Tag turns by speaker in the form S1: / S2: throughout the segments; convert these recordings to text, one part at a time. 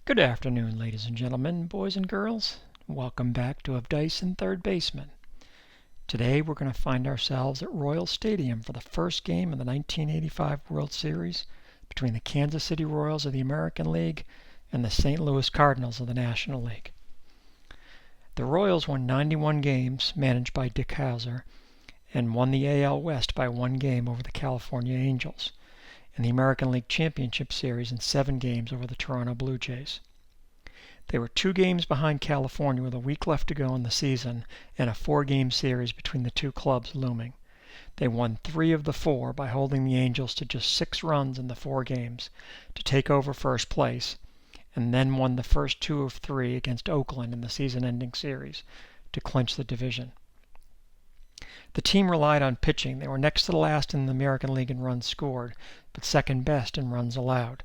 S1: Good afternoon, ladies and gentlemen, boys and girls. Welcome back to Of Dice and Third Baseman. Today we're going to find ourselves at Royal Stadium for the first game of the 1985 World Series between the Kansas City Royals of the American League and the St. Louis Cardinals of the National League. The Royals won 91 games, managed by Dick Howser, and won the AL West by 1 game over the California Angels, and the American League Championship Series in 7 games over the Toronto Blue Jays. They were 2 games behind California with a week left to go in the season and a 4-game series between the two clubs looming. They won 3 of the 4 by holding the Angels to just 6 runs in the 4 games to take over first place, and then won the first 2 of 3 against Oakland in the season-ending series to clinch the division. The team relied on pitching. They were next to the last in the American League in runs scored, but second best in runs allowed.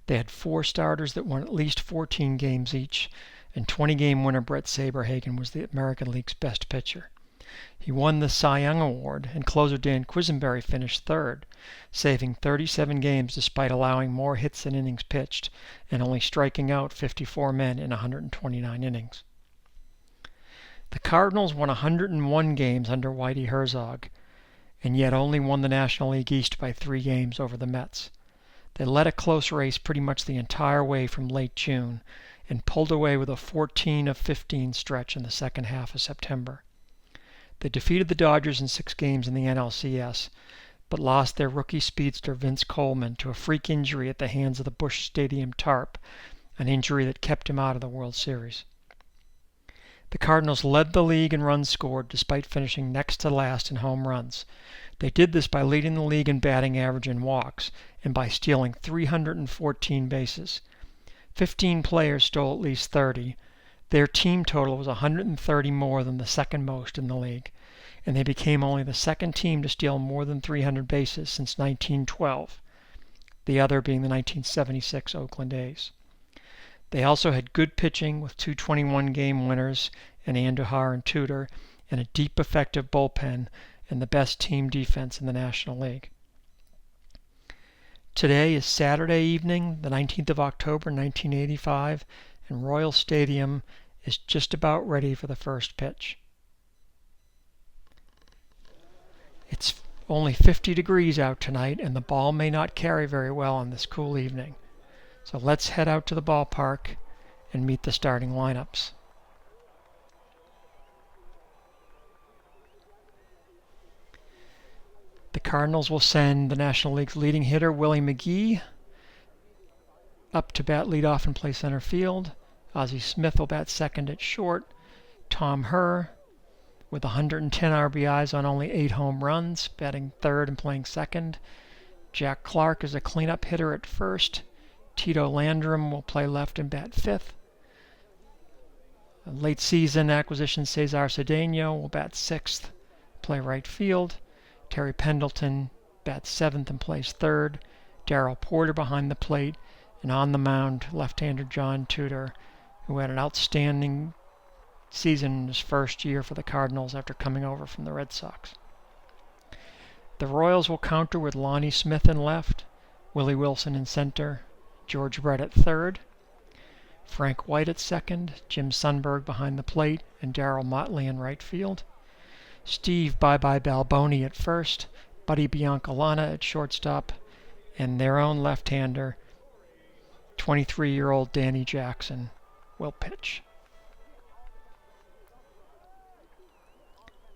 S1: They had 4 starters that won at least 14 games each, and 20-game winner Brett Saberhagen was the American League's best pitcher. He won the Cy Young Award, and closer Dan Quisenberry finished third, saving 37 games despite allowing more hits than innings pitched and only striking out 54 men in 129 innings. The Cardinals won 101 games under Whitey Herzog, and yet only won the National League East by 3 games over the Mets. They led a close race pretty much the entire way from late June and pulled away with a 14 of 15 stretch in the second half of September. They defeated the Dodgers in 6 games in the NLCS, but lost their rookie speedster Vince Coleman to a freak injury at the hands of the Busch Stadium tarp, an injury that kept him out of the World Series. The Cardinals led the league in runs scored despite finishing next to last in home runs. They did this by leading the league in batting average and walks, and by stealing 314 bases. 15 players stole at least 30. Their team total was 130 more than the second most in the league, and they became only the second team to steal more than 300 bases since 1912, the other being the 1976 Oakland A's. They also had good pitching with 2 21-game winners in Andujar and Tudor, and a deep, effective bullpen and the best team defense in the National League. Today is Saturday evening, the 19th of October, 1985, and Royal Stadium is just about ready for the first pitch. It's only 50 degrees out tonight, and the ball may not carry very well on this cool evening. So let's head out to the ballpark and meet the starting lineups. The Cardinals will send the National League's leading hitter, Willie McGee, up to bat leadoff and play center field. Ozzie Smith will bat second at short. Tom Herr, with 110 RBIs on only 8 home runs, batting third and playing second. Jack Clark is a cleanup hitter at first. Tito Landrum will play left and bat fifth. A late season acquisition Cesar Cedeno will bat sixth, play right field. Terry Pendleton bats seventh and plays third. Darrell Porter behind the plate, and on the mound, left-hander John Tudor, who had an outstanding season in his first year for the Cardinals after coming over from the Red Sox. The Royals will counter with Lonnie Smith in left, Willie Wilson in center, George Brett at third, Frank White at second, Jim Sundberg behind the plate, and Darryl Motley in right field. Steve Bye-Bye Balboni at first, Buddy Biancalana at shortstop, and their own left-hander, 23-year-old Danny Jackson, will pitch.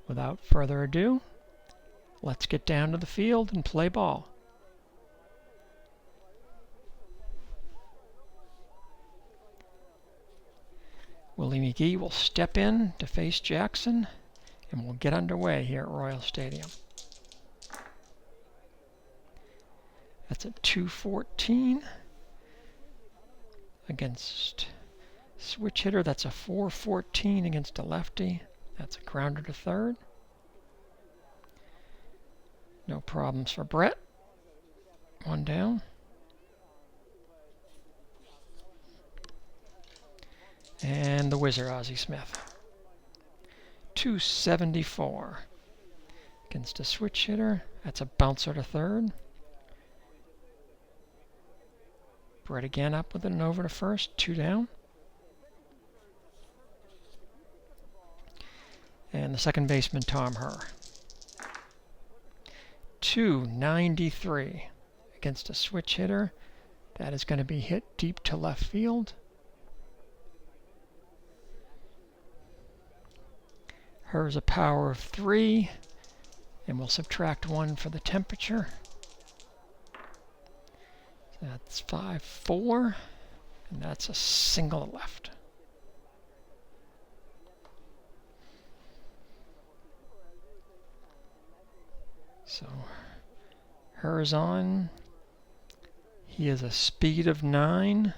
S1: Without further ado, let's get down to the field and play ball. Willie McGee will step in to face Jackson, and we'll get underway here at Royal Stadium. That's a 214 against switch hitter. That's a 414 against a lefty. That's a grounder to third. No problems for Brett. 1 down. And the whizzer, Ozzie Smith. 274 against a switch hitter. That's a bouncer to third. Brett again up with it and over to first. 2 down. And the second baseman, Tom Herr. 293 against a switch hitter. That is going to be hit deep to left field. Herr's a power of 3, and we'll subtract 1 for the temperature. So that's 5-4, and that's a single left. So Herr's on. He has a speed of 9,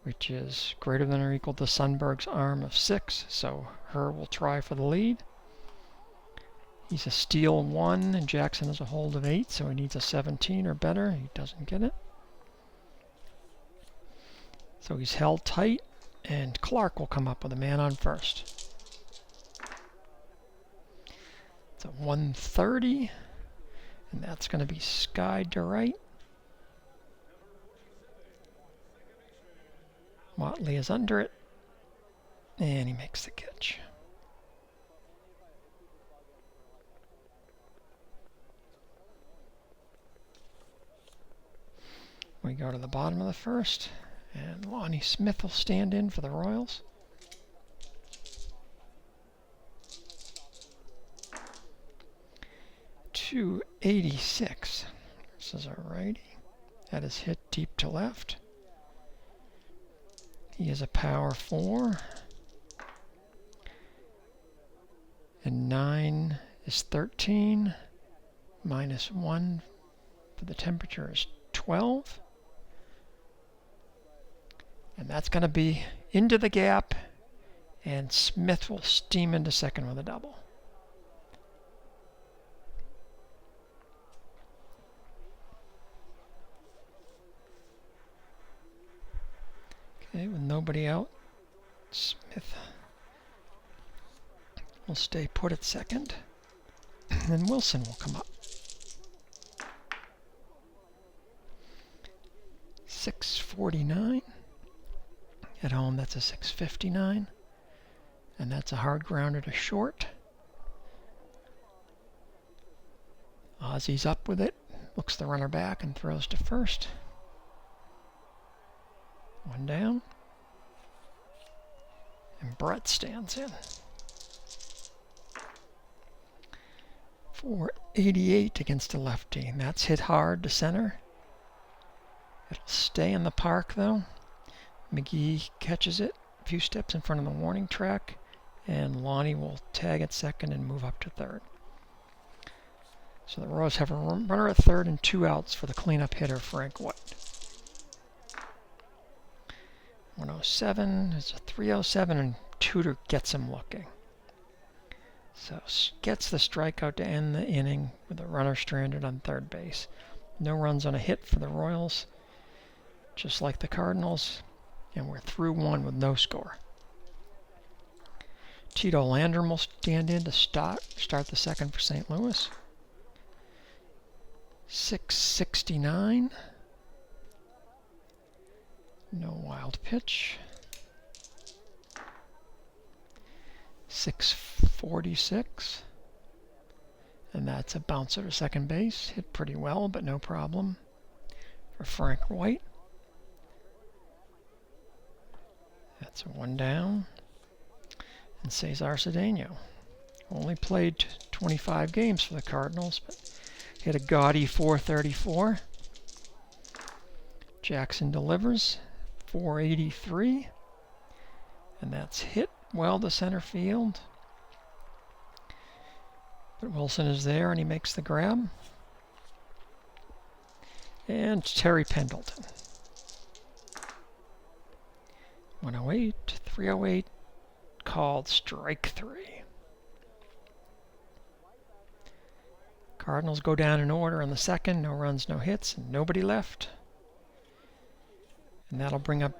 S1: which is greater than or equal to Sundberg's arm of 6. So Herr will try for the lead. He's a steal 1, and Jackson has a hold of 8, so he needs a 17 or better. He doesn't get it. So he's held tight, and Clark will come up with a man on first. It's a 130, and that's going to be skied to right. Motley is under it, and he makes the catch. We go to the bottom of the first, and Lonnie Smith will stand in for the Royals. .286. This is a righty. That is hit deep to left. He is a power 4. And 9 is 13. Minus 1 for the temperature is 12. And that's going to be into the gap. And Smith will steam into second with a double. Okay, with nobody out, Smith will stay put at second, and then Wilson will come up. 649. At home, that's a 659, and that's a hard grounder to short. Ozzy's up with it, looks the runner back and throws to first. 1 down. And Brett stands in. 488 against a lefty. And that's hit hard to center. It'll stay in the park though. McGee catches it a few steps in front of the warning track. And Lonnie will tag at second and move up to third. So the Royals have a runner at third and 2 outs for the cleanup hitter, Frank White. 107 is a 307, and Tudor gets him looking. So gets the strikeout to end the inning with a runner stranded on third base. No runs on a hit for the Royals, just like the Cardinals, and we're through 1 with no score. Tito Landrum will stand in to start the second for St. Louis. 669. No wild pitch. 646. And that's a bouncer to second base. Hit pretty well, but no problem for Frank White. That's a 1 down. And Cesar Cedeno only played 25 games for the Cardinals, but hit a gaudy 434. Jackson delivers. 483, and that's hit well to center field. But Wilson is there, and he makes the grab. And Terry Pendleton. 108, 308, called strike 3. Cardinals go down in order in the second. No runs, no hits, and nobody left. And that'll bring up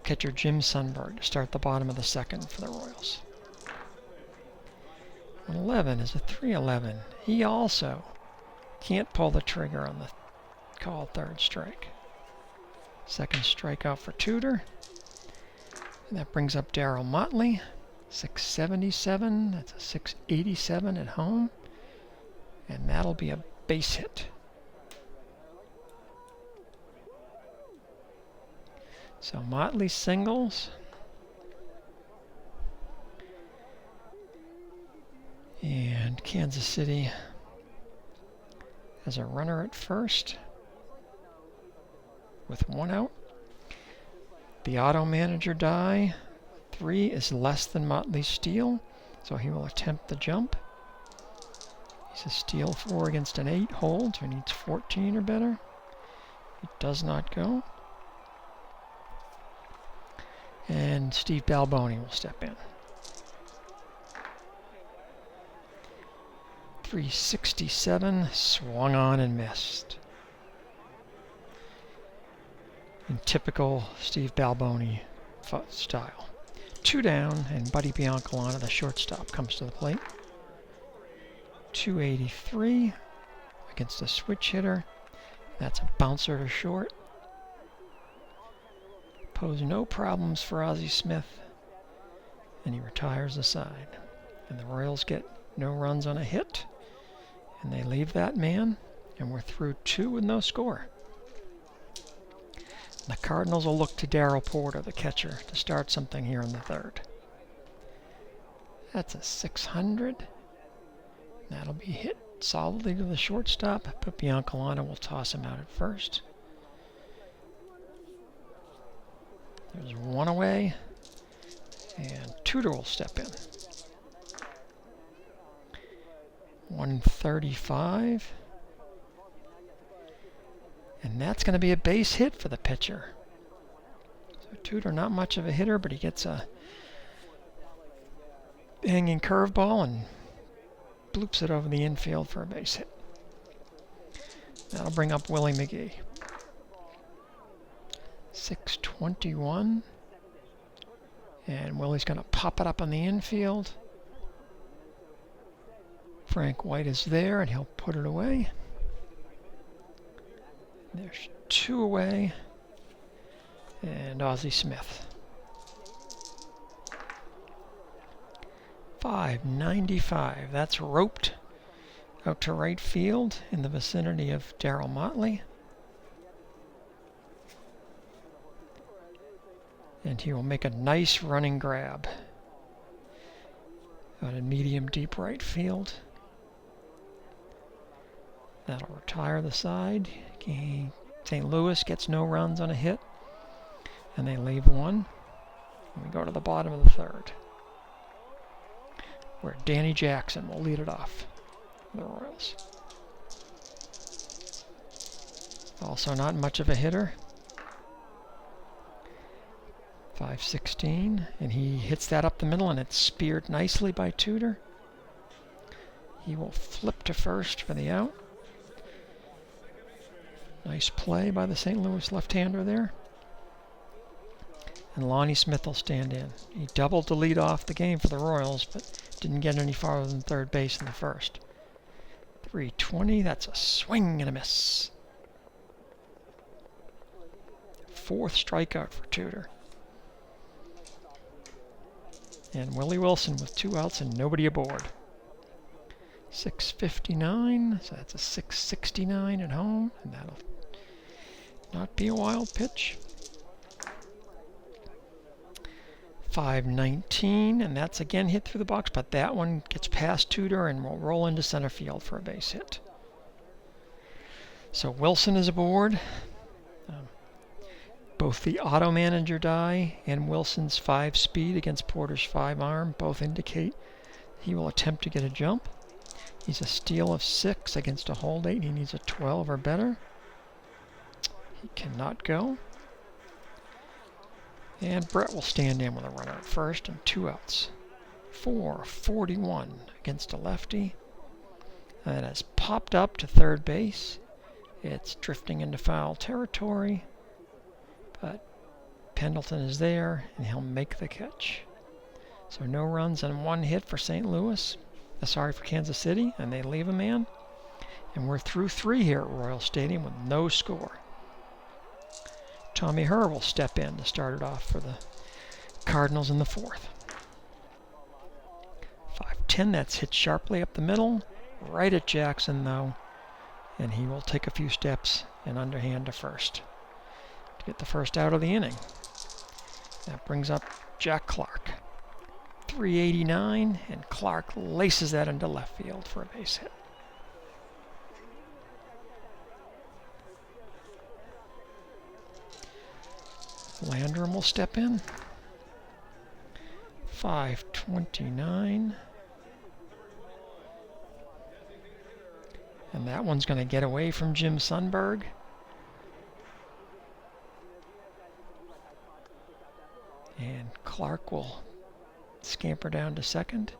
S1: catcher Jim Sundberg to start the bottom of the second for the Royals. 111 is a 311. He also can't pull the trigger on the called third strike. Second strikeout for Tudor. And that brings up Darryl Motley. 677. That's a 687 at home. And that'll be a base hit. So Motley singles. And Kansas City has a runner at first with one out. The auto manager die. 3 is less than Motley's steal, so he will attempt the jump. He's a steal 4 against an 8 hold, so he needs 14 or better. It does not go. And Steve Balboni will step in. 367, swung on and missed. In typical Steve Balboni style. 2 down, and Buddy Biancalana, the shortstop, comes to the plate. 283 against a switch hitter. That's a bouncer to short. Pose no problems for Ozzie Smith, and he retires the side. And the Royals get no runs on a hit, and they leave that man, and we're through 2 with no score. The Cardinals will look to Darryl Porter, the catcher, to start something here in the third. That's a 600. That'll be hit solidly to the shortstop, but Biancalana will toss him out at first. There's 1 away, and Tudor will step in. 135. And that's going to be a base hit for the pitcher. So Tudor, not much of a hitter, but he gets a hanging curveball and bloops it over the infield for a base hit. That'll bring up Willie McGee. 621. And Willie's going to pop it up on the infield. Frank White is there, and he'll put it away. There's 2 away. And Ozzie Smith. 595. That's roped out to right field in the vicinity of Darryl Motley. And he will make a nice running grab out in medium deep right field. That'll retire the side. St. Louis gets no runs on a hit, and they leave 1. And we go to the bottom of the third, where Danny Jackson will lead it off for the Royals. Also not much of a hitter. 516, and he hits that up the middle, and it's speared nicely by Tudor. He will flip to first for the out. Nice play by the St. Louis left-hander there. And Lonnie Smith will stand in. He doubled to lead off the game for the Royals, but didn't get any farther than third base in the first. 320, that's a swing and a miss. 4th strikeout for Tudor. And Willie Wilson with 2 outs and nobody aboard. 659, so that's a 669 at home, and that'll not be a wild pitch. 519, and that's again hit through the box, but that one gets past Tudor and will roll into center field for a base hit. So Wilson is aboard. Both the auto manager die and Wilson's 5 speed against Porter's 5 arm both indicate he will attempt to get a jump. He's a steal of 6 against a hold 8. He needs a 12 or better. He cannot go. And Brett will stand in with a runner at first and 2 outs. 441 against a lefty. That has popped up to third base. It's drifting into foul territory. But Pendleton is there, and he'll make the catch. So no runs and 1 hit for St. Louis. For Kansas City, and they leave a man. And we're through 3 here at Royal Stadium with no score. Tommy Herr will step in to start it off for the Cardinals in the 4th. 5-10, that's hit sharply up the middle, right at Jackson though, and he will take a few steps and underhand to first to get the first out of the inning. That brings up Jack Clark. 389, and Clark laces that into left field for a base hit. Landrum will step in. 529. And that one's going to get away from Jim Sundberg. And Clark will scamper down to second.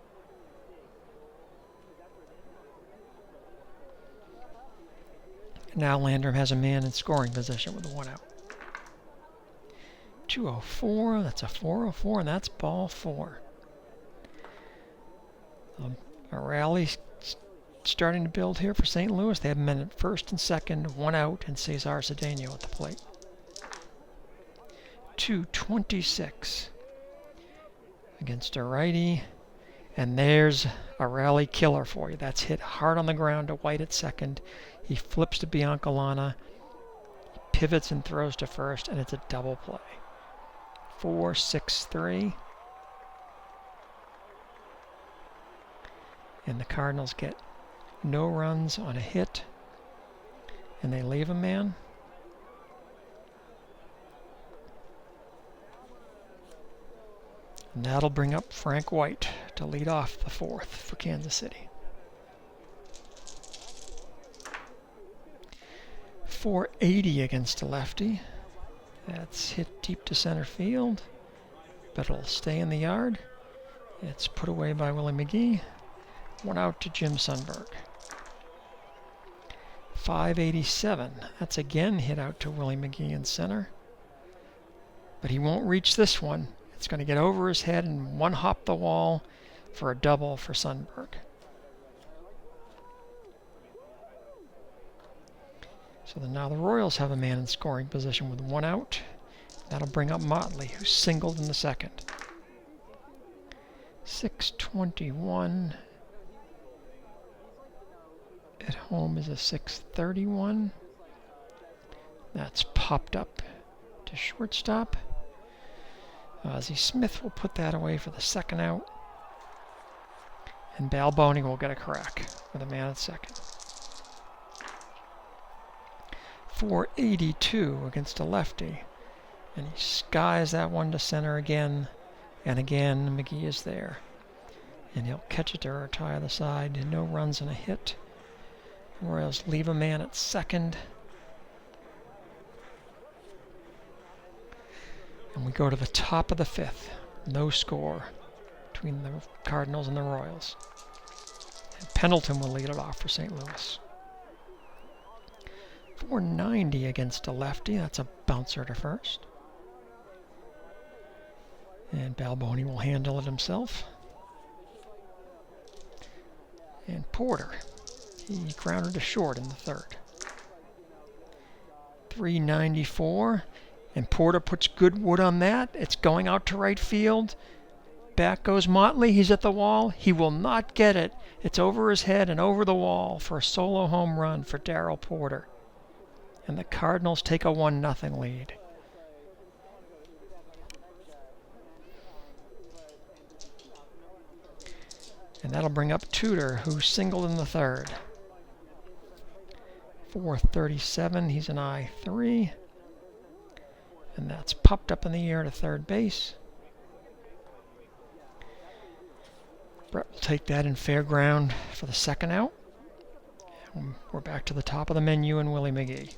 S1: Now Landrum has a man in scoring position with 1 out. 204, that's a 404, and that's ball 4. A rally starting to build here for St. Louis. They have men at first and second, 1 out, and Cesar Cedeno at the plate. 226 against a righty, and there's a rally killer for you. That's hit hard on the ground to White at second. He flips to Biancalana, pivots and throws to first, and it's a double play. 4-6-3. And the Cardinals get no runs on a hit, and they leave a man. And that'll bring up Frank White to lead off the 4th for Kansas City. 480 against a lefty. That's hit deep to center field, but it'll stay in the yard. It's put away by Willie McGee. 1 out to Jim Sundberg. 587. That's again hit out to Willie McGee in center. But he won't reach this one. It's going to get over his head and one hop the wall for a double for Sundberg. So now the Royals have a man in scoring position with 1 out. That'll bring up Motley, who singled in the second. 621. At home is a 631. That's popped up to shortstop. Ozzie Smith will put that away for the 2nd out. And Balboni will get a crack with a man at second. 482 against a lefty. And he skies that one to center again. And again, McGee is there. And he'll catch it to retire the side. No runs and a hit. Royals leave a man at second. And we go to the top of the 5th. No score between the Cardinals and the Royals. And Pendleton will lead it off for St. Louis. 490 against a lefty. That's a bouncer to first. And Balboni will handle it himself. And Porter. He grounded to short in the 3rd. 394. And Porter puts good wood on that. It's going out to right field. Back goes Motley. He's at the wall. He will not get it. It's over his head and over the wall for a solo home run for Darryl Porter. And the Cardinals take a 1-0 lead. And that'll bring up Tudor, who singled in the 3rd. 437, he's an I3. And that's popped up in the air to third base. Brett will take that in fair ground for the 2nd out. And we're back to the top of the menu and Willie McGee.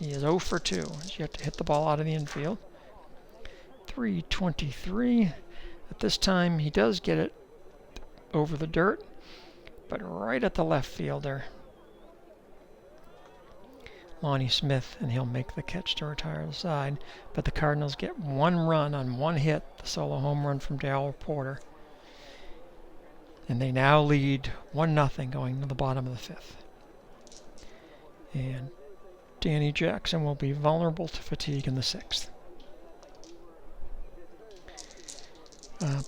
S1: He is 0 for 2. He's yet to hit the ball out of the infield. 323. At this time, he does get it over the dirt, but right at the left fielder, Lonnie Smith, and he'll make the catch to retire the side. But the Cardinals get 1 run on 1 hit, the solo home run from Darryl Porter. And they now lead 1-0 going to the bottom of the 5th. And Danny Jackson will be vulnerable to fatigue in the 6th.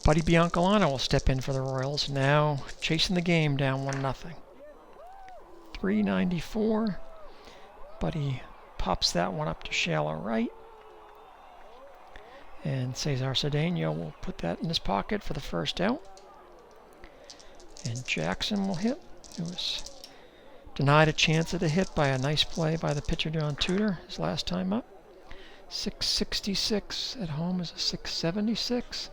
S1: Buddy Biancalana will step in for the Royals, now chasing the game down 1-0. 394. Buddy pops that one up to shallow right. And Cesar Cedeno will put that in his pocket for the first out. And Jackson will hit. It was denied a chance at a hit by a nice play by the pitcher John Tudor his last time up. 666 at home is a 676.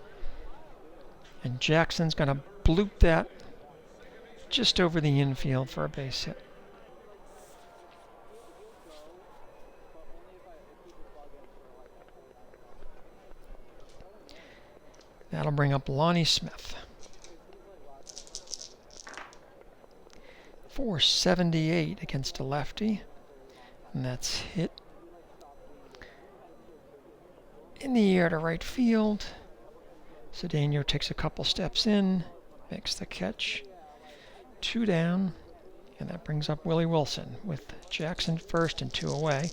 S1: And Jackson's going to bloop that just over the infield for a base hit. That'll bring up Lonnie Smith. 478 against a lefty. And that's hit in the air to right field. Cedeno takes a couple steps in, makes the catch. 2 down. And that brings up Willie Wilson with Jackson first and 2 away.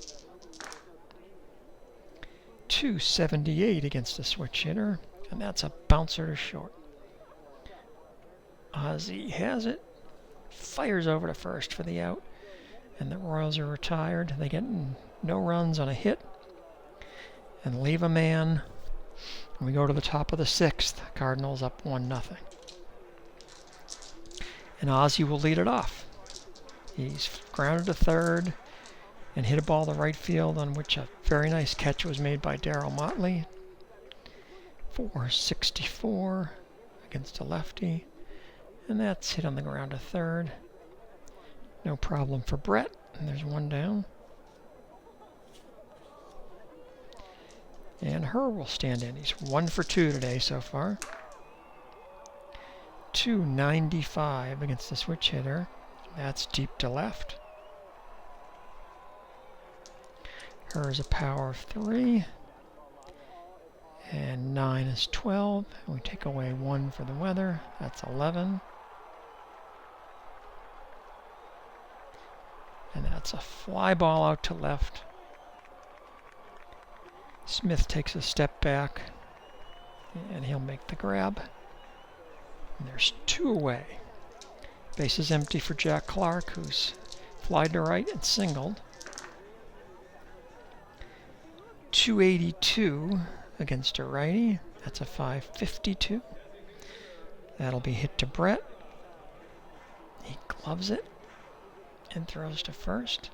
S1: 278 against a switch hitter. And that's a bouncer to short. Ozzie has it. Fires over to first for the out. And the Royals are retired. They get no runs on a hit. And leave a man. And we go to the top of the 6th. Cardinals up 1-0. And Ozzie will lead it off. He's grounded to third and hit a ball to right field on which a very nice catch was made by Darryl Motley. 464 against a lefty. And that's hit on the ground to third. No problem for Brett. And there's 1 down. And Herr will stand in. He's 1 for 2 today so far. 295 against the switch hitter. That's deep to left. Herr is a power of 3. And 9 is 12. We take away 1 for the weather. That's 11. And that's a fly ball out to left. Smith takes a step back. And he'll make the grab. And there's 2 away. Base is empty for Jack Clark, who's flied to right and singled. 282 against a righty. That's a 552. That'll be hit to Brett. He gloves it and throws to first.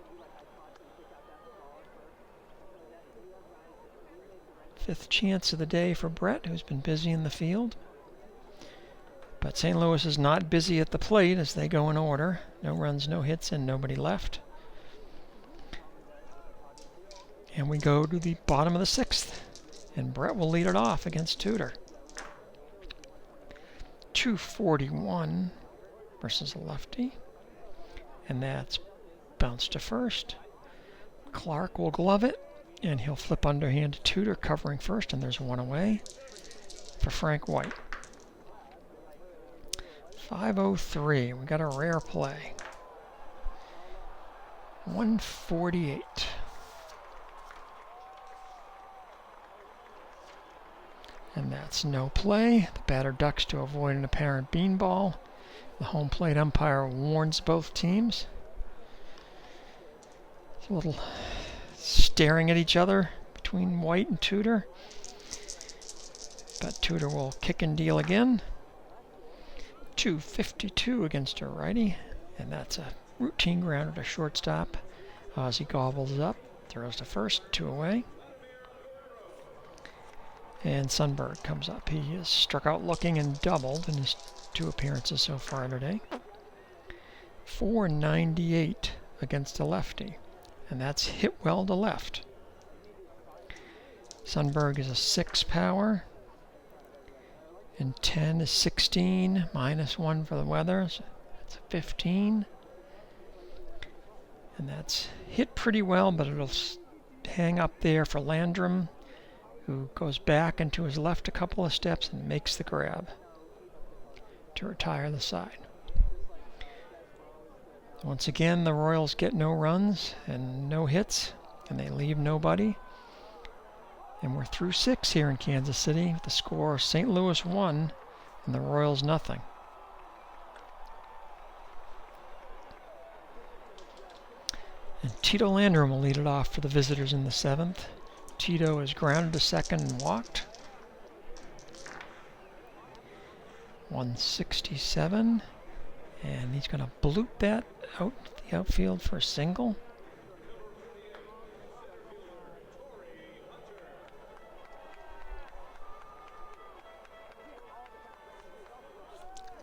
S1: 5th chance of the day for Brett, who's been busy in the field. But St. Louis is not busy at the plate as they go in order. No runs, no hits, and nobody left. And we go to the bottom of the 6th. And Brett will lead it off against Tudor. 241 versus a lefty. And that's bounced to first. Clark will glove it. And he'll flip underhand to Tudor, covering first. And there's 1 away for Frank White. 503. We got a rare play. 148. And that's no play. The batter ducks to avoid an apparent beanball. The home plate umpire warns both teams. It's a little staring at each other between White and Tudor. But Tudor will kick and deal again. 252 against a righty. And that's a routine grounder to shortstop. Ozzie gobbles up. Throws to first. 2 away. And Sundberg comes up. He is struck out looking and doubled in his 2 appearances so far today. 498 against a lefty. And that's hit well to left. Sundberg is a 6 power. And 10 is 16. Minus 1 for the weather. So that's a 15. And that's hit pretty well, but it'll hang up there for Landrum, who goes back and to his left a couple of steps and makes the grab to retire the side. Once again, the Royals get no runs and no hits, and they leave nobody. And we're through 6 here in Kansas City with the score St. Louis 1 and the Royals nothing. And Tito Landrum will lead it off for the visitors in the 7th. Tito is grounded to second and walked. 167. And he's going to bloop that out the outfield for a single.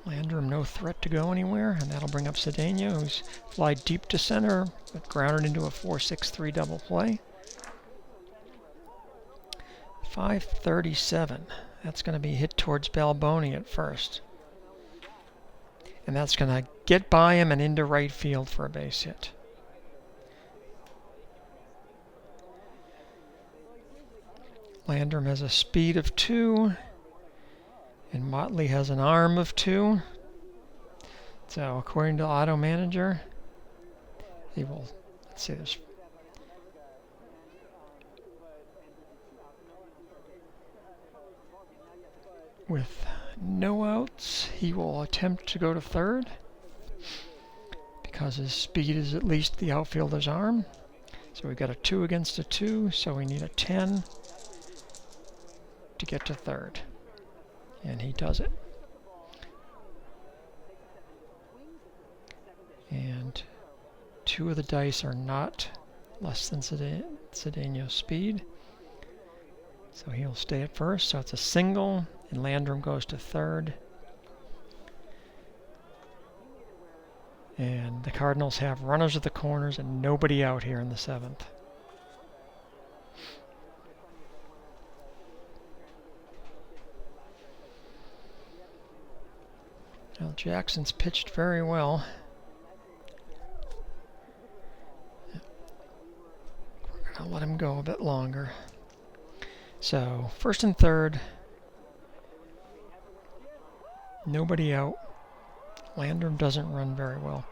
S1: Landrum no threat to go anywhere, and that'll bring up Cedeno, who's fly deep to center, but grounded into a 4-6-3 double play. 537. That's going to be hit towards Balboni at first. And that's going to get by him and into right field for a base hit. Landrum has a speed of 2. And Motley has an arm of 2. So according to Auto Manager, he will, let's see, there's with no outs, he will attempt to go to third because his speed is at least the outfielder's arm. So we've got a 2 against a 2, so we need a 10 to get to third. And he does it. And 2 of the dice are not less than Cedeno's speed. So he'll stay at first. So it's a single, and Landrum goes to third. And the Cardinals have runners at the corners and nobody out here in the 7th. Well, Jackson's pitched very well. We're going to let him go a bit longer. So, first and third. Nobody out. Landrum doesn't run very well.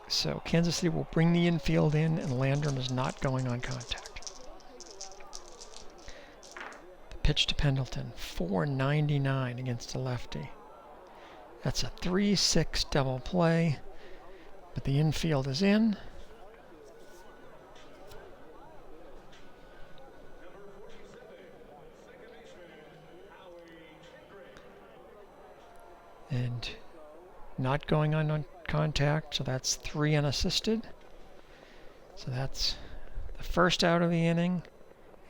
S1: So, Kansas City will bring the infield in, and Landrum is not going on contact. Pitch to Pendleton, 499 against the lefty. That's a 3-6 double play, but the infield is in. And not going on contact, so that's 3 unassisted. So that's the first out of the inning,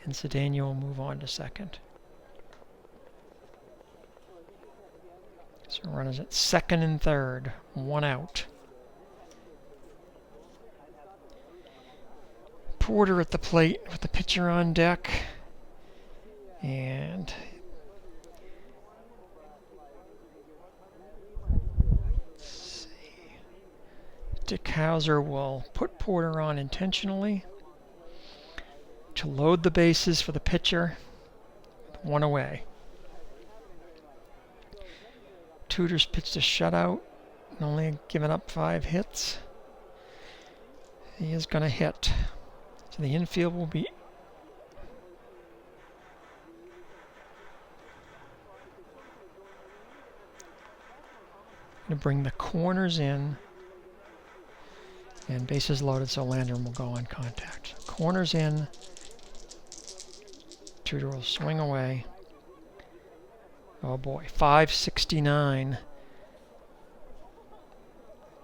S1: and Cedeno will move on to second. So runners at second and third, 1 out. Porter at the plate with the pitcher on deck. And let's see. Dick Hauser will put Porter on intentionally to load the bases for the pitcher with 1 away. Tudor's pitched a shutout and only given up 5 hits. He is going to hit. So the infield will be going to bring the corners in, and bases loaded, so Landrum will go on contact. Corners in. Tudor will swing away. Oh boy, 569.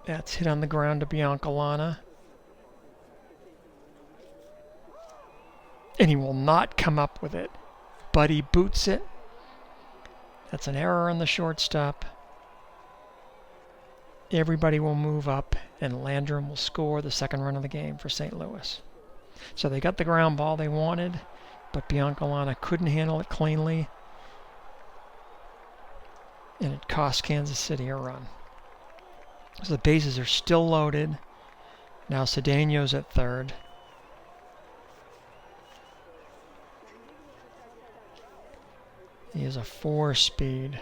S1: That's hit on the ground to Biancalana. And he will not come up with it, but he boots it. That's an error on the shortstop. Everybody will move up, and Landrum will score the second run of the game for St. Louis. So they got the ground ball they wanted, but Biancalana couldn't handle it cleanly, and it cost Kansas City a run. So the bases are still loaded. Now Cedeno's at third. He has a 4 speed.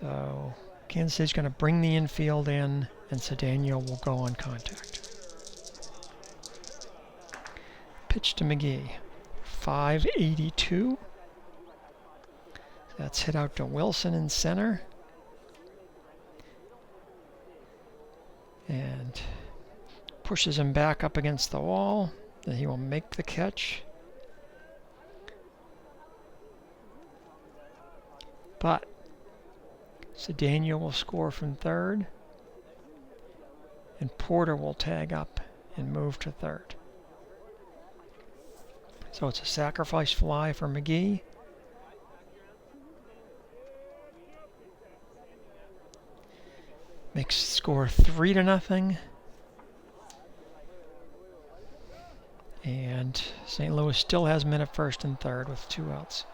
S1: So Kansas City's going to bring the infield in, and Cedeno will go on contact. Pitch to McGee. 582. That's hit out to Wilson in center. And pushes him back up against the wall. Then he will make the catch. But Cedeno will score from third. And Porter will tag up and move to third. So it's a sacrifice fly for McGee. Makes the score 3-0. And St. Louis still has men at first and third with 2 outs.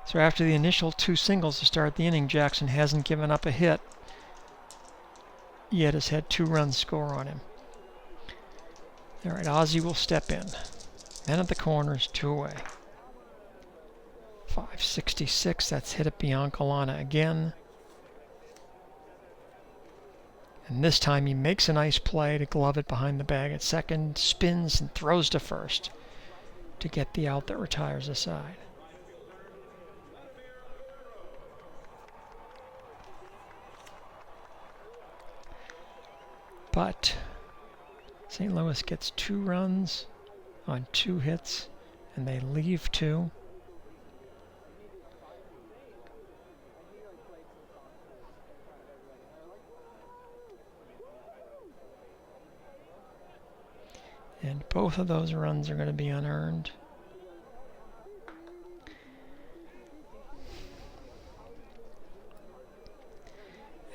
S1: So after the initial 2 singles to start the inning, Jackson hasn't given up a hit, yet has had 2 runs score on him. All right, Ozzie will step in. Men at the corners, 2 away. 566, that's hit at Biancalana again. And this time he makes a nice play to glove it behind the bag at second, spins and throws to first to get the out that retires the side. But St. Louis gets 2 runs on 2 hits, and they leave 2. And both of those runs are going to be unearned.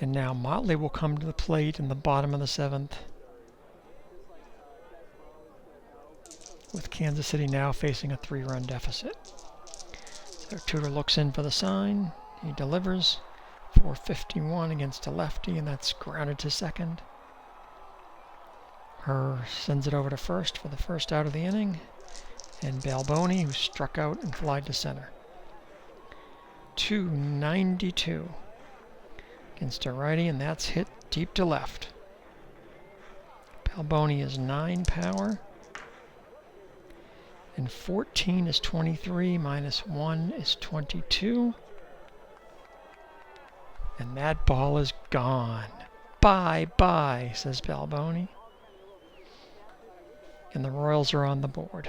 S1: And now Motley will come to the plate in the bottom of the 7th. With Kansas City now facing a 3-run deficit. So Tudor looks in for the sign. He delivers. 451 against a lefty, and that's grounded to second. Herr sends it over to first for the first out of the inning. And Balboni, who struck out and flied to center. 292 against a righty, and that's hit deep to left. Balboni is 9 power. And 14 is 23, minus 1 is 22. And that ball is gone. Bye-bye, says Balboni. And the Royals are on the board.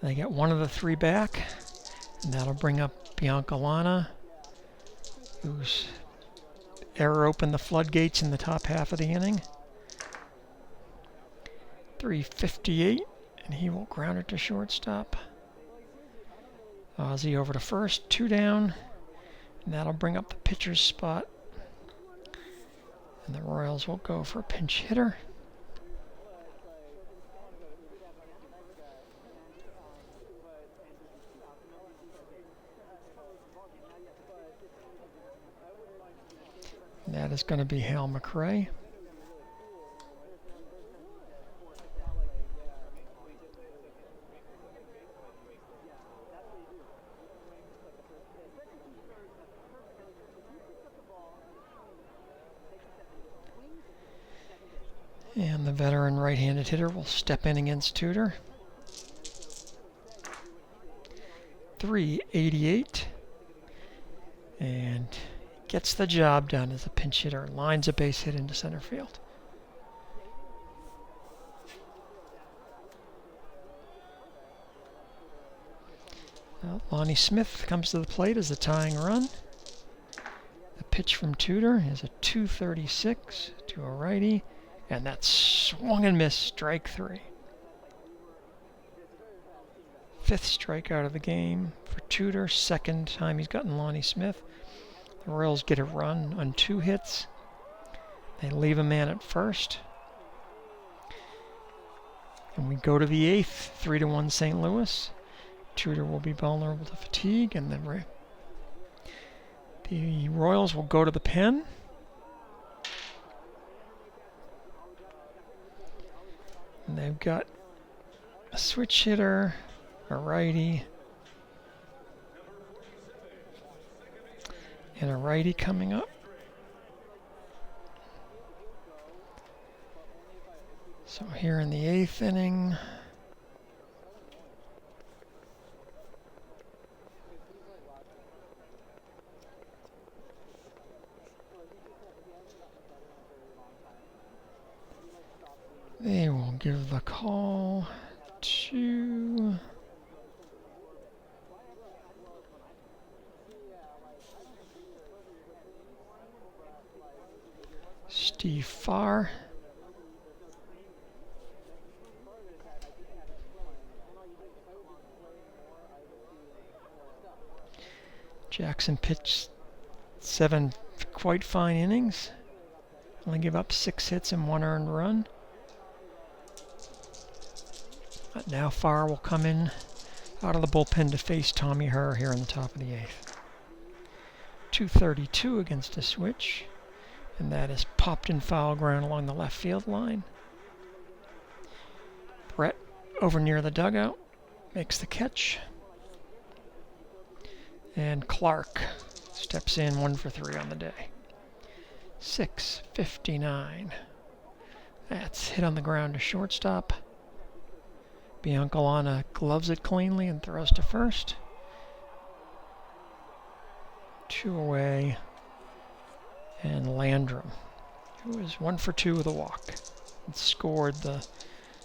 S1: They get 1 of the 3 back, and that'll bring up Biancalana, who's error opened the floodgates in the top half of the inning. 358, and he will ground it to shortstop. Ozzie over to first, 2 down, and that'll bring up the pitcher's spot. And the Royals will go for a pinch hitter. And that is going to be Hal McRae. And the veteran right-handed hitter will step in against Tudor. 388. And gets the job done as a pinch hitter. Lines a base hit into center field. Well, Lonnie Smith comes to the plate as the tying run. The pitch from Tudor is a 236 to a righty. And that's swung and missed, strike 3. 5th strikeout of the game for Tudor. 2nd time he's gotten Lonnie Smith. The Royals get a run on 2 hits. They leave a man at first. And we go to the 8th, 3-1 St. Louis. Tudor will be vulnerable to fatigue, and then the Royals will go to the pen. And they've got a switch hitter, a righty, and a righty coming up. So here in the 8th inning, they will give the call to Steve Farr. Jackson pitched 7 quite fine innings. Only give up 6 hits and 1 earned run. But now Farr will come in out of the bullpen to face Tommy Herr here in the top of the 8th. 232 against a switch. And that is popped in foul ground along the left field line. Brett over near the dugout makes the catch. And Clark steps in 1 for 3 on the day. 6:59. That's hit on the ground to shortstop. Biancalana gloves it cleanly and throws to first. 2 away. And Landrum, who is 1 for 2 with a walk, and scored the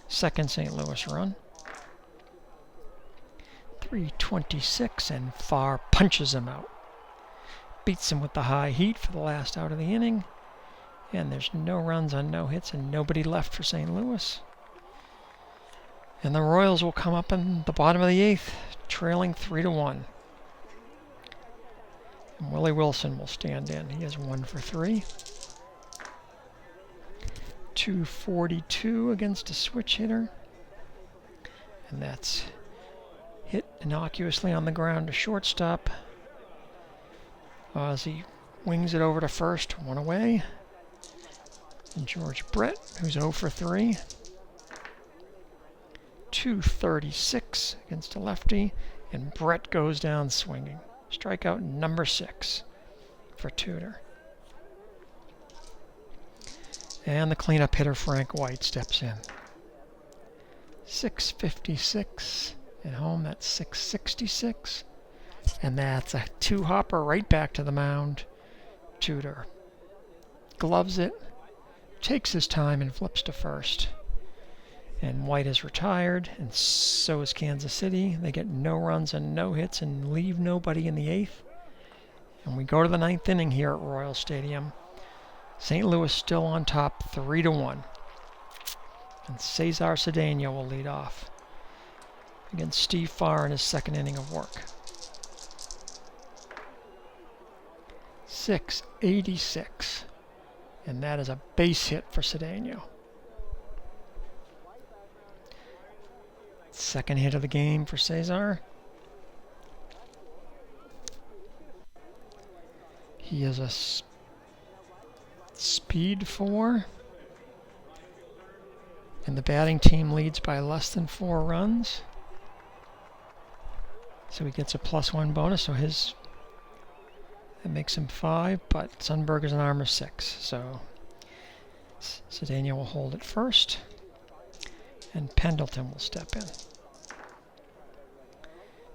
S1: second St. Louis run. 3:26, and Farr punches him out. Beats him with the high heat for the last out of the inning. And there's no runs on no hits and nobody left for St. Louis. And the Royals will come up in the bottom of the 8th, trailing 3-1. And Willie Wilson will stand in. He is 1 for 3. 242 against a switch hitter. And that's hit innocuously on the ground to shortstop. As he wings it over to first, 1 away. And George Brett, who's 0 for 3. 236 against a lefty. And Brett goes down swinging. Strikeout number 6 for Tudor. And the cleanup hitter, Frank White, steps in. 6:56 at home. That's 6:66. And that's a 2-hopper right back to the mound. Tudor gloves it, takes his time, and flips to first. And White is retired, and so is Kansas City. They get no runs and no hits and leave nobody in the 8th. And we go to the 9th inning here at Royal Stadium. St. Louis still on top, 3-1. And Cesar Cedeno will lead off against Steve Farr in his second inning of work. 6:86. And that is a base hit for Cedeno. Second hit of the game for Cesar. He is a speed 4. And the batting team leads by less than 4 runs. So he gets a +1 bonus. So that makes him 5. But Sundberg is an arm of 6. So Cedeno will hold it first. And Pendleton will step in.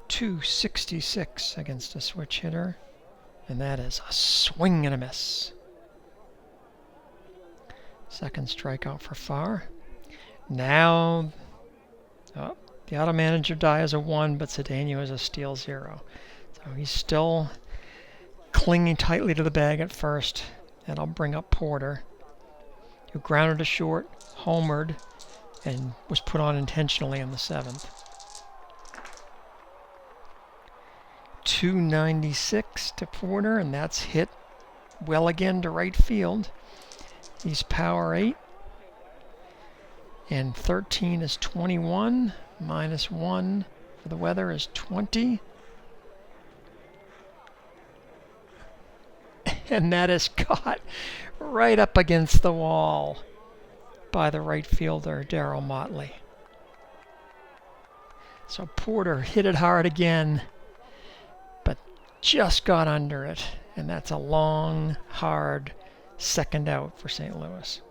S1: 266 against a switch hitter. And that is a swing and a miss. Second strikeout for Farr. Now, the auto manager die as a 1, but Cedeno is a steal 0. So he's still clinging tightly to the bag at first. And I'll bring up Porter, who grounded to short, homered, and was put on intentionally in the 7th. 296 to Porter, and that's hit well again to right field. He's power 8. And 13 is 21. -1 for the weather is 20. And that is caught right up against the wall by the right fielder, Darryl Motley. So Porter hit it hard again, but just got under it. And that's a long, hard second out for St. Louis.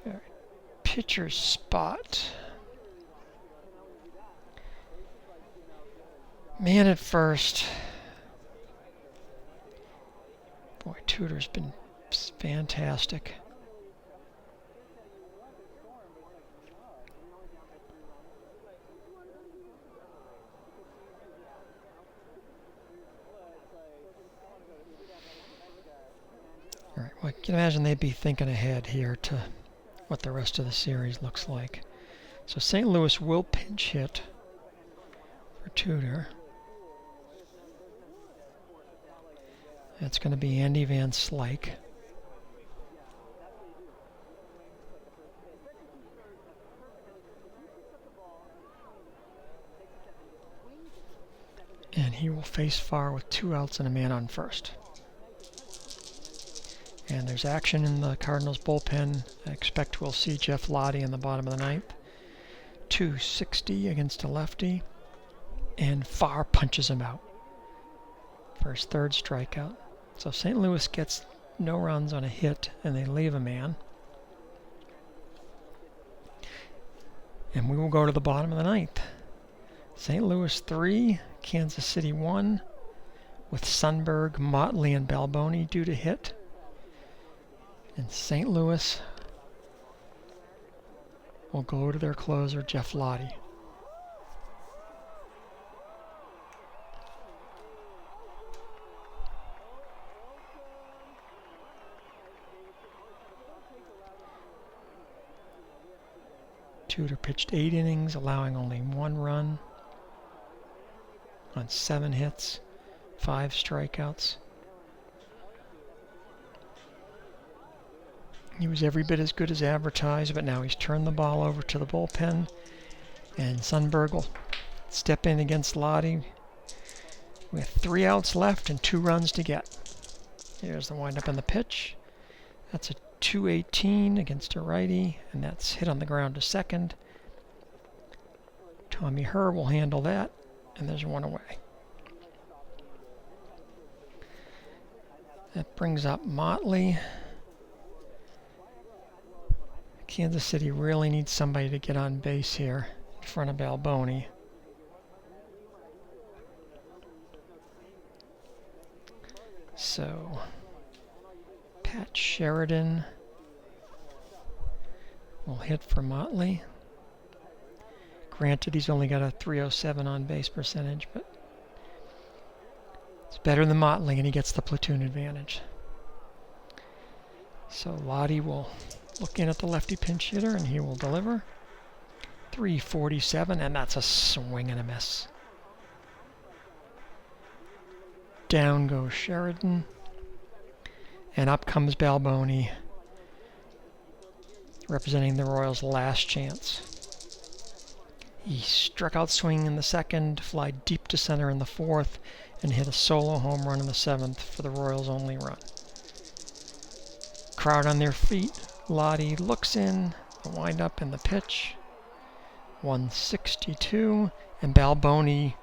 S1: All right. Pitcher's spot. Man at first. Boy, Tudor's been fantastic. All right, well, I can imagine they'd be thinking ahead here to what the rest of the series looks like. So St. Louis will pinch hit for Tudor. That's going to be Andy Van Slyke. And he will face Farr with 2 outs and a man on first. And there's action in the Cardinals bullpen. I expect we'll see Jeff Lottie in the bottom of the ninth. 260 against a lefty. And Farr punches him out for his 3rd strikeout. So St. Louis gets no runs on a hit, and they leave a man. And we will go to the bottom of the ninth. St. Louis 3, Kansas City 1, with Sundberg, Motley, and Balboni due to hit. And St. Louis will go to their closer, Jeff Lottie. Tudor pitched 8 innings, allowing only 1 run on 7 hits, 5 strikeouts. He was every bit as good as advertised, but now he's turned the ball over to the bullpen, and Sundberg will step in against Lottie with 3 outs left and 2 runs to get. Here's the windup and the pitch. That's a 218 against a righty, and that's hit on the ground to second. Tommy Herr will handle that, and there's 1 away. That brings up Motley. Kansas City really needs somebody to get on base here in front of Balboni. So Pat Sheridan will hit for Motley. Granted, he's only got a .307 on base percentage, but it's better than Motley, and he gets the platoon advantage. So Lottie will look in at the lefty pinch hitter, and he will deliver. 347, and that's a swing and a miss. Down goes Sheridan, and up comes Balboni, representing the Royals' last chance. He struck out swinging in the 2nd, fly deep to center in the 4th, and hit a solo home run in the 7th for the Royals' only run. Crowd on their feet. Lottie looks in, the windup and the pitch. 162, and Balboni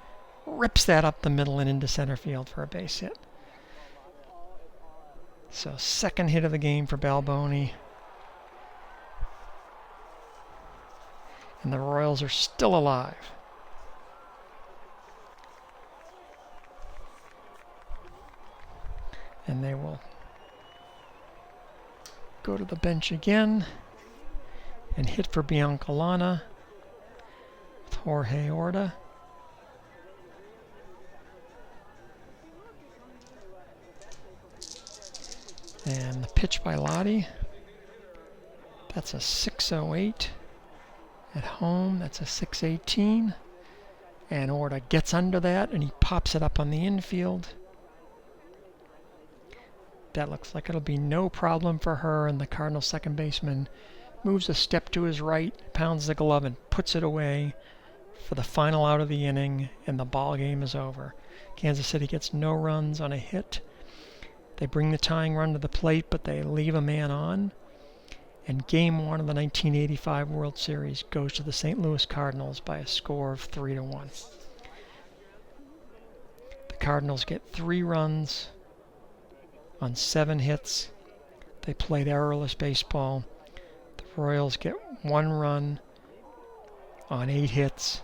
S1: rips that up the middle and into center field for a base hit. So 2nd hit of the game for Balboni. And the Royals are still alive. And they will go to the bench again and hit for Biancalana with Jorge Orta. And the pitch by Lottie. That's a 608. At home, that's a 618. And Orta gets under that, and he pops it up on the infield. That looks like it'll be no problem for her, and the Cardinals second baseman moves a step to his right, pounds the glove, and puts it away for the final out of the inning, and the ball game is over. Kansas City gets no runs on a hit. They bring the tying run to the plate, but they leave a man on. And Game 1 of the 1985 World Series goes to the St. Louis Cardinals by a score of 3-1. Cardinals get 3 runs on 7 hits. They played errorless baseball. The Royals get 1 run on 8 hits,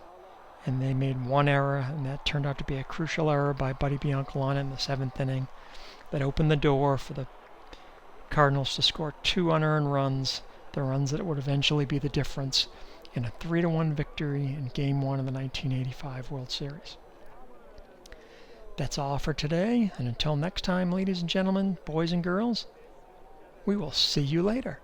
S1: and they made 1 error, and that turned out to be a crucial error by Buddy Biancalana in the 7th inning that opened the door for the Cardinals to score 2 unearned runs, the runs that would eventually be the difference in a 3-1 victory in Game 1 of the 1985 World Series. That's all for today, and until next time, ladies and gentlemen, boys and girls, we will see you later.